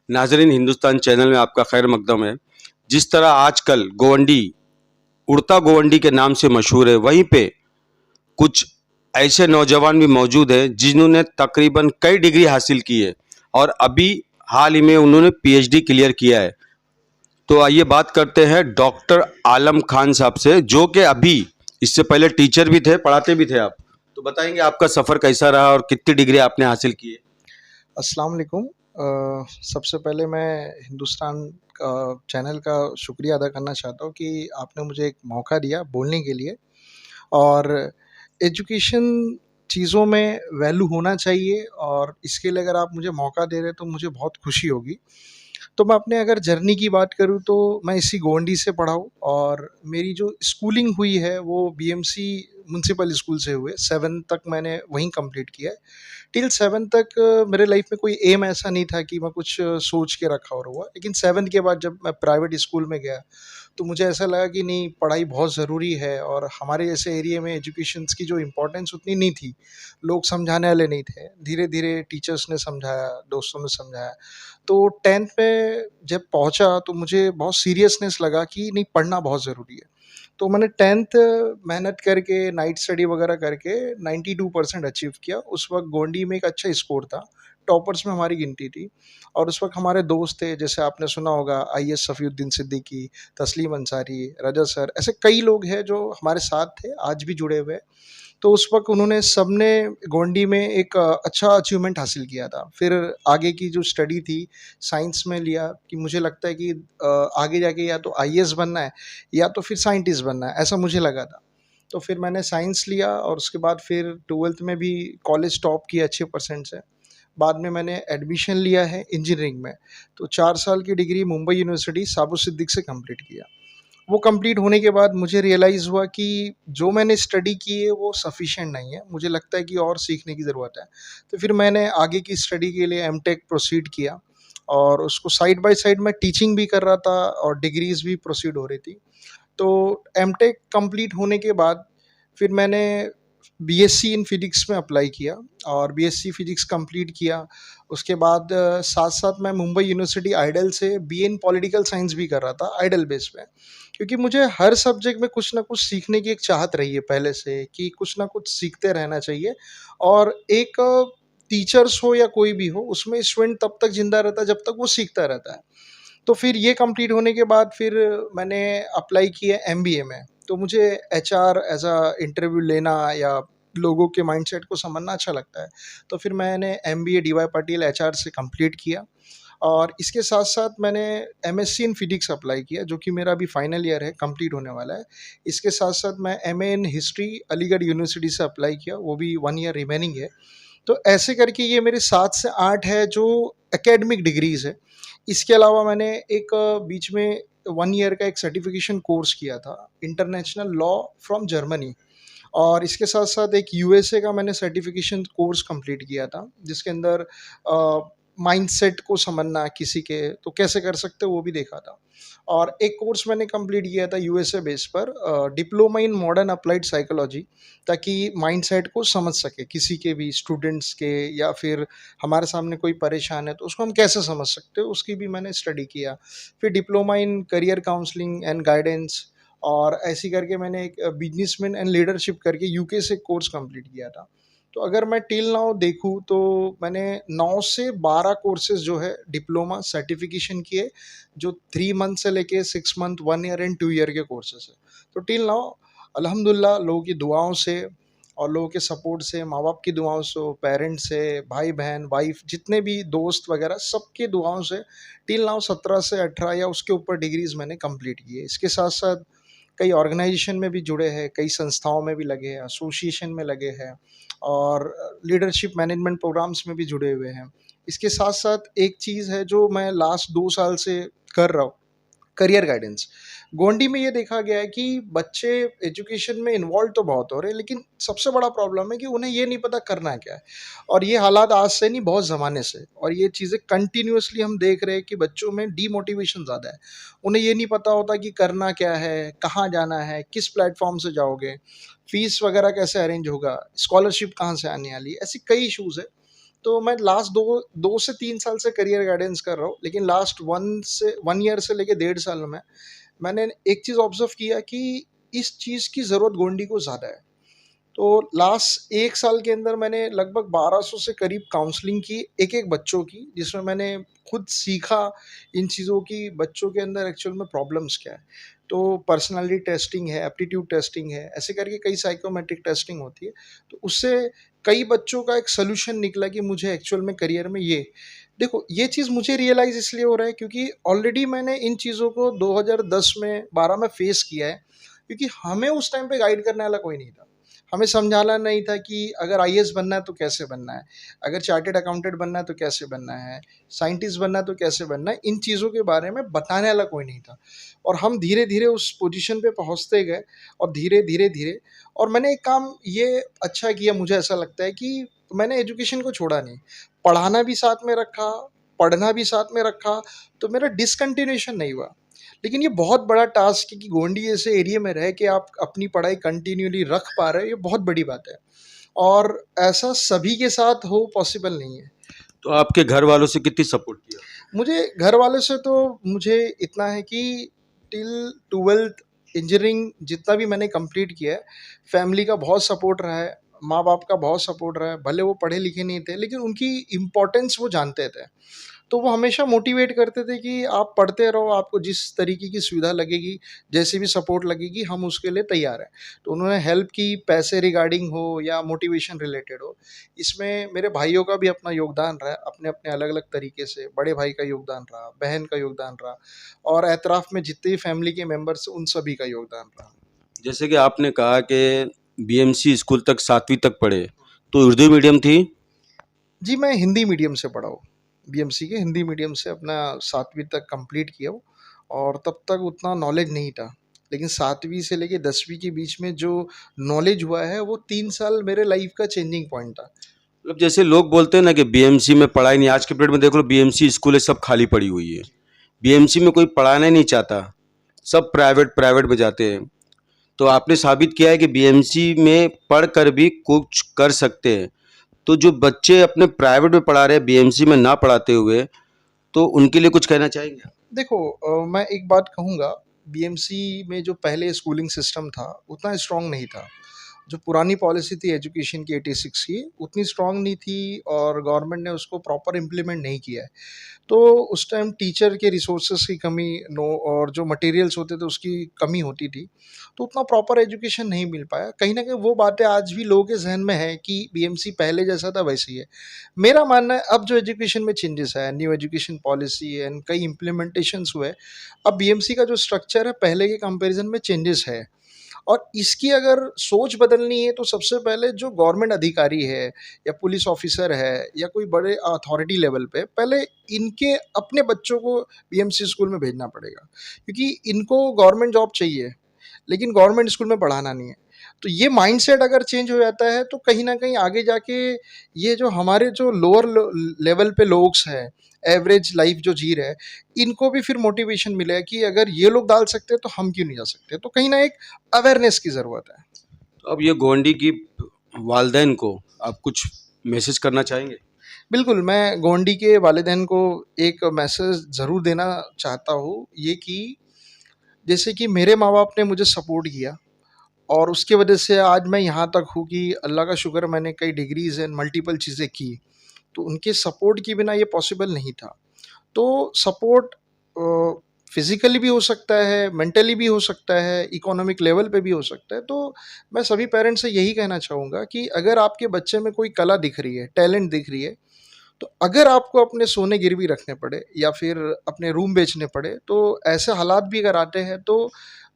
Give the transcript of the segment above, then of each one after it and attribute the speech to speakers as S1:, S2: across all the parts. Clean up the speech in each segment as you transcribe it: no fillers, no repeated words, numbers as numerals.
S1: नाजरीन, हिंदुस्तान चैनल में आपका खैर मकदम है। जिस तरह आजकल गोवंडी उड़ता गोवंडी के नाम से मशहूर है, वहीं पे कुछ ऐसे नौजवान भी मौजूद हैं जिन्होंने तकरीबन कई डिग्री हासिल की है और अभी हाल ही में उन्होंने पीएचडी क्लियर किया है। तो आइए बात करते हैं डॉक्टर आलम खान साहब से, जो कि अभी इससे पहले टीचर भी थे, पढ़ाते भी थे आप। तो बताएंगे आपका सफ़र कैसा रहा और कितनी डिग्री आपने हासिल की है।
S2: अस्सलाम वालेकुम। सबसे पहले मैं हिंदुस्तान चैनल का शुक्रिया अदा करना चाहता हूँ कि आपने मुझे एक मौका दिया बोलने के लिए। और एजुकेशन चीज़ों में वैल्यू होना चाहिए, और इसके लिए अगर आप मुझे मौका दे रहे हैं तो मुझे बहुत खुशी होगी। तो मैं अपने अगर जर्नी की बात करूँ तो मैं इसी गोंडी से पढ़ा हूँ, और मेरी जो स्कूलिंग हुई है वो बीएमसी म्युनिसिपल स्कूल से हुए। 7 तक मैंने वहीं कंप्लीट किया है। टिल 7 तक मेरे लाइफ में कोई एम ऐसा नहीं था कि मैं कुछ सोच के रखा और हुआ। लेकिन 7 के बाद जब मैं प्राइवेट स्कूल में गया तो मुझे ऐसा लगा कि नहीं, पढ़ाई बहुत ज़रूरी है, और हमारे जैसे एरिया में एजुकेशंस की जो इम्पोर्टेंस उतनी नहीं थी, लोग समझाने वाले नहीं थे। धीरे धीरे टीचर्स ने समझाया, दोस्तों ने समझाया। तो 10th में जब पहुंचा तो मुझे बहुत सीरियसनेस लगा कि नहीं, पढ़ना बहुत ज़रूरी है। तो मैंने 10th मेहनत करके, नाइट स्टडी वगैरह करके 92% अचीव किया। उस वक्त गोंडी में एक अच्छा स्कोर था, टॉपर्स में हमारी गिनती थी। और उस वक्त हमारे दोस्त थे, जैसे आपने सुना होगा आईएएस सफ़ीउद्दीन सिद्दीकी, तस्लीम अंसारी, रजा सर, ऐसे कई लोग हैं जो हमारे साथ थे, आज भी जुड़े हुए हैं। तो उस वक़्त उन्होंने सबने गोंडी में एक अच्छा अचीवमेंट हासिल किया था। फिर आगे की जो स्टडी थी, साइंस में लिया कि मुझे लगता है कि आगे जाके या तो आईएएस बनना है या तो फिर साइंटिस्ट बनना है, ऐसा मुझे लगा था। तो फिर मैंने साइंस लिया, और उसके बाद फिर 12th में भी कॉलेज टॉप किया अच्छे परसेंट से। बाद में मैंने एडमिशन लिया है इंजीनियरिंग में। तो 4 साल की डिग्री मुंबई यूनिवर्सिटी साबु सिद्दीक से कंप्लीट किया। वो कंप्लीट होने के बाद मुझे रियलाइज़ हुआ कि जो मैंने स्टडी की है वो सफिशिएंट नहीं है, मुझे लगता है कि और सीखने की ज़रूरत है। तो फिर मैंने आगे की स्टडी के लिए एमटेक प्रोसीड किया, और उसको साइड बाय साइड मैं टीचिंग भी कर रहा था और डिग्रीज़ भी प्रोसीड हो रही थी। तो एमटेक कंप्लीट होने के बाद फिर मैंने बीएससी इन फिजिक्स में अप्लाई किया, और बीएससी फिजिक्स कंप्लीट किया। उसके बाद साथ-साथ मैं मुंबई यूनिवर्सिटी आइडल से बीए इन पॉलिटिकल साइंस भी कर रहा था आइडल बेस पे। क्योंकि मुझे हर सब्जेक्ट में कुछ ना कुछ सीखने की एक चाहत रही है पहले से, कि कुछ ना कुछ सीखते रहना चाहिए। और एक टीचर्स हो या कोई भी हो, उसमें स्टूडेंट तब तक ज़िंदा रहता है जब तक वो सीखता रहता है। तो फिर ये कंप्लीट होने के बाद फिर मैंने अप्लाई किया एमबीए में। तो मुझे एचआर एज़ अ इंटरव्यू लेना या लोगों के माइंडसेट को समझना अच्छा लगता है। तो फिर मैंने एमबीए डीवाई पाटिल एचआर से कंप्लीट किया, और इसके साथ-साथ मैंने एमएससी इन फिजिक्स अप्लाई किया, जो कि मेरा अभी फाइनल ईयर है, कंप्लीट होने वाला है। इसके साथ-साथ मैं MA in history Aligarh university से अप्लाई किया, वो भी 1 ईयर रिमेनिंग है। तो ऐसे करके ये मेरे 7 से 8 है जो एकेडमिक डिग्रीज़ है। इसके अलावा मैंने एक बीच में 1 ईयर का एक सर्टिफ़िकेशन कोर्स किया था, इंटरनेशनल लॉ फ्रॉम जर्मनी। और इसके साथ-साथ एक यूएसए का मैंने सर्टिफ़िकेशन कोर्स कंप्लीट किया था, जिसके अंदर माइंडसेट को समझना किसी के, तो कैसे कर सकते हैं वो भी देखा था। और एक कोर्स मैंने कंप्लीट किया था यूएसए बेस पर, diploma in modern applied psychology, ताकि माइंडसेट को समझ सके किसी के भी, स्टूडेंट्स के, या फिर हमारे सामने कोई परेशान है तो उसको हम कैसे समझ सकते हैं, उसकी भी मैंने स्टडी किया। फिर diploma in career counselling and guidance, और ऐसे करके मैंने एक बिजनेसमैन एंड लीडरशिप करके यूके से कोर्स कंप्लीट किया था। तो अगर मैं टिल नाउ देखूँ तो मैंने 9 से 12 कोर्सेज़ जो है डिप्लोमा सर्टिफ़िकेशन किए, जो 3 मंथ से लेके 6 मंथ, 1 ईयर एंड 2 ईयर के कोर्सेज़ हैं। तो टिल नाउ अल्हम्दुलिल्लाह लोगों की दुआओं से और लोगों के सपोर्ट से, माँ-बाप की दुआओं से, पेरेंट्स से, भाई-बहन, वाइफ़, जितने भी दोस्त वगैरह, सबकी दुआओं से टिल नाउ 17 से 18 या उसके ऊपर डिग्रीज़ मैंने कंप्लीट की है। इसके साथ-साथ कई ऑर्गेनाइजेशन में भी जुड़े हैं, कई संस्थाओं में भी लगे हैं, एसोसिएशन में लगे हैं, और लीडरशिप मैनेजमेंट प्रोग्राम्स में भी जुड़े हुए हैं। इसके साथ-साथ एक चीज़ है जो मैं लास्ट 2 साल से कर रहा हूँ, करियर गाइडेंस। गोंडी में ये देखा गया है कि बच्चे एजुकेशन में इन्वॉल्व तो बहुत हो रहे हैं, लेकिन सबसे बड़ा प्रॉब्लम है कि उन्हें ये नहीं पता करना क्या है। और ये हालात आज से नहीं, बहुत ज़माने से, और ये चीज़ें कंटिन्यूअसली हम देख रहे हैं कि बच्चों में डीमोटिवेशन ज़्यादा है। उन्हें ये नहीं पता होता कि करना क्या है, कहाँ जाना है, किस प्लेटफ़ॉर्म से जाओगे, फ़ीस वगैरह कैसे अरेंज होगा, स्कॉलरशिप कहाँ से आने वाली है, ऐसी कई इश्यूज़ है। तो मैं लास्ट 2 से 3 साल से करियर गाइडेंस कर रहा हूँ, लेकिन लास्ट 1 ईयर से लेके डेढ़ साल में मैंने एक चीज़ ऑब्ज़र्व किया कि इस चीज़ की ज़रूरत गोंडी को ज़्यादा है। तो लास्ट 1 साल के अंदर मैंने लगभग 1200 से करीब काउंसलिंग की, एक-एक बच्चों की, जिसमें मैंने खुद सीखा इन चीज़ों की बच्चों के अंदर एक्चुअल में प्रॉब्लम्स क्या है। तो पर्सनैलिटी टेस्टिंग है, एप्टीट्यूड टेस्टिंग है, ऐसे करके कई साइकोमेट्रिक टेस्टिंग होती है। तो उससे कई बच्चों का एक सॉल्यूशन निकला कि मुझे एक्चुअल में करियर में ये देखो, ये चीज़ मुझे रियलाइज़ इसलिए हो रहा है क्योंकि ऑलरेडी मैंने इन चीज़ों को 2010 में 12 में फेस किया है, क्योंकि हमें उस टाइम पे गाइड करने वाला कोई नहीं था। हमें समझाना नहीं था कि अगर आईएएस बनना है तो कैसे बनना है, अगर चार्टर्ड अकाउंटेंट बनना है तो कैसे बनना है, साइंटिस्ट बनना है तो कैसे बनना है, इन चीज़ों के बारे में बताने वाला कोई नहीं था। और हम धीरे-धीरे उस पोजीशन पे पहुँचते गए और धीरे-धीरे और मैंने एक काम ये अच्छा किया, मुझे ऐसा लगता है कि मैंने एजुकेशन को छोड़ा नहीं। पढ़ाना भी साथ में रखा, पढ़ना भी साथ में रखा, तो मेरा डिसकंटिन्यूएशन नहीं हुआ। लेकिन ये बहुत बड़ा टास्क है कि गोंडी जैसे एरिया में रह के आप अपनी पढ़ाई कंटिन्यूअली रख पा रहे हो, ये बहुत बड़ी बात है और ऐसा सभी के साथ हो पॉसिबल नहीं है।
S1: तो आपके घर वालों से कितनी सपोर्ट किया?
S2: मुझे घर वालों से तो मुझे इतना है कि टिल 12th इंजीनियरिंग जितना भी मैंने कंप्लीट किया है, फैमिली का बहुत सपोर्ट रहा है, माँ-बाप का बहुत सपोर्ट रहा है। भले वो पढ़े लिखे नहीं थे, लेकिन उनकी इम्पोर्टेंस वो जानते थे। तो वो हमेशा मोटिवेट करते थे कि आप पढ़ते रहो, आपको जिस तरीके की सुविधा लगेगी, जैसी भी सपोर्ट लगेगी, हम उसके लिए तैयार हैं। तो उन्होंने हेल्प की, पैसे रिगार्डिंग हो या मोटिवेशन रिलेटेड हो। इसमें मेरे भाइयों का भी अपना योगदान रहा है, अपने-अपने अलग-अलग तरीके से। बड़े भाई का योगदान रहा, बहन का योगदान रहा और एतराफ़ में जितने भी फैमिली के मेंबर्स हैं, उन सभी का योगदान रहा।
S1: जैसे कि आपने कहा कि बीएमसी स्कूल तक 7वीं तक पढ़े, तो उर्दू मीडियम थी?
S2: जी, मैं हिंदी मीडियम से पढ़ा हूँ। बीएमसी के हिंदी मीडियम से अपना 7वीं तक कंप्लीट किया हूँ और तब तक उतना नॉलेज नहीं था। लेकिन 7वीं से लेके 10वीं के बीच में जो नॉलेज हुआ है, वो 3 साल मेरे लाइफ़ का चेंजिंग पॉइंट था।
S1: मतलब जैसे लोग बोलते हैं ना कि बीएमसी में पढ़ाई नहीं, आज के पीरियड में देख लो बीएमसी स्कूल है सब खाली पड़ी हुई है। बीएमसी में कोई पढ़ाना ही नहीं चाहता, सब प्राइवेट प्राइवेट में जाते हैं। तो आपने साबित किया है कि बीएमसी में पढ़ कर भी कुछ कर सकते हैं। तो जो बच्चे अपने प्राइवेट में पढ़ा रहे हैं बीएमसी में ना पढ़ाते हुए, तो उनके लिए कुछ कहना चाहेंगे?
S2: देखो मैं एक बात कहूँगा, बीएमसी में जो पहले स्कूलिंग सिस्टम था, उतना स्ट्रॉन्ग नहीं था। जो पुरानी पॉलिसी थी एजुकेशन की 86 की, उतनी स्ट्रॉन्ग नहीं थी और गवर्नमेंट ने उसको प्रॉपर इम्प्लीमेंट नहीं किया है। तो उस टाइम टीचर के रिसोर्सेज़ की कमी नो और जो मटेरियल्स होते थे उसकी कमी होती थी। तो उतना प्रॉपर एजुकेशन नहीं मिल पाया। कहीं न कहीं वो बातें आज भी लोगों के ज़हन में है कि बीएमसी पहले जैसा था वैसे ही है। मेरा मानना है अब जो एजुकेशन में चेंजेस आया, न्यू एजुकेशन पॉलिसी एंड कई इम्प्लीमेंटेशंस हुए, अब बीएमसी का जो स्ट्रक्चर है पहले के कंपैरिज़न में चेंजेस है। और इसकी अगर सोच बदलनी है तो सबसे पहले जो गवर्नमेंट अधिकारी है या पुलिस ऑफिसर है या कोई बड़े अथॉरिटी लेवल पे पहले इनके अपने बच्चों को बीएमसी स्कूल में भेजना पड़ेगा, क्योंकि इनको गवर्नमेंट जॉब चाहिए लेकिन गवर्नमेंट स्कूल में पढ़ाना नहीं है। तो ये माइंडसेट अगर चेंज हो जाता है तो कहीं न कहीं आगे जाके ये जो हमारे जो लोअर लेवल पे लोग हैं, एवरेज लाइफ जो जी रहे हैं, इनको भी फिर मोटिवेशन मिलेगा कि अगर ये लोग डाल सकते हैं तो हम क्यों नहीं जा सकते? तो कहीं न एक अवेयरनेस की ज़रूरत है।
S1: तो अब ये गोंडी की वालदैन को आप कुछ मैसेज करना चाहेंगे?
S2: बिल्कुल, मैं गोंडी के वालिदैन को एक मैसेज ज़रूर देना चाहता हूँ, ये कि जैसे कि मेरे माँ-बाप ने मुझे सपोर्ट किया और उसकी वजह से आज मैं यहाँ तक हूँ कि अल्लाह का शुक्र है मैंने कई डिग्रीज़ एंड मल्टीपल चीज़ें की। तो उनके सपोर्ट के बिना ये पॉसिबल नहीं था। तो सपोर्ट फिज़िकली भी हो सकता है, मेंटली भी हो सकता है, इकोनॉमिक लेवल पे भी हो सकता है। तो मैं सभी पेरेंट्स से यही कहना चाहूँगा कि अगर आपके बच्चे में कोई कला दिख रही है, टैलेंट दिख रही है, तो अगर आपको अपने सोने गिरवी रखने पड़े या फिर अपने रूम बेचने पड़े, तो ऐसे हालात भी अगर आते हैं तो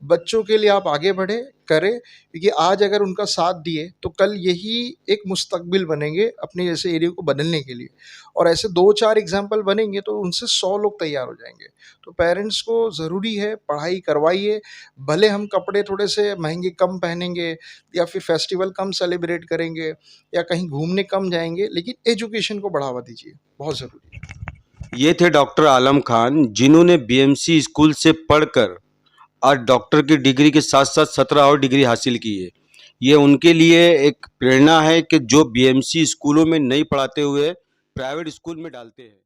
S2: बच्चों के लिए आप आगे बढ़ें, करें, क्योंकि आज अगर उनका साथ दिए तो कल यही एक मुस्तकबिल बनेंगे अपने जैसे एरिया को बदलने के लिए। और ऐसे 2-4 एग्ज़ाम्पल बनेंगे तो उनसे 100 लोग तैयार हो जाएँगे। तो पेरेंट्स को ज़रूरी है पढ़ाई करवाइए, भले हम कपड़े थोड़े से महँगे कम पहनेंगे या फिर फेस्टिवल कम सेलिब्रेट करेंगे या कहीं घूमने कम जाएँगे, लेकिन एजुकेशन को बढ़ावा दीजिए, बहुत ज़रूरी है।
S1: ये थे डॉक्टर आलम खान, जिन्होंने बीएमसी स्कूल से पढ़कर आज डॉक्टर की डिग्री के साथ-साथ 17 और डिग्री हासिल की है। ये उनके लिए एक प्रेरणा है कि जो बीएमसी स्कूलों में नहीं पढ़ाते हुए प्राइवेट स्कूल में डालते हैं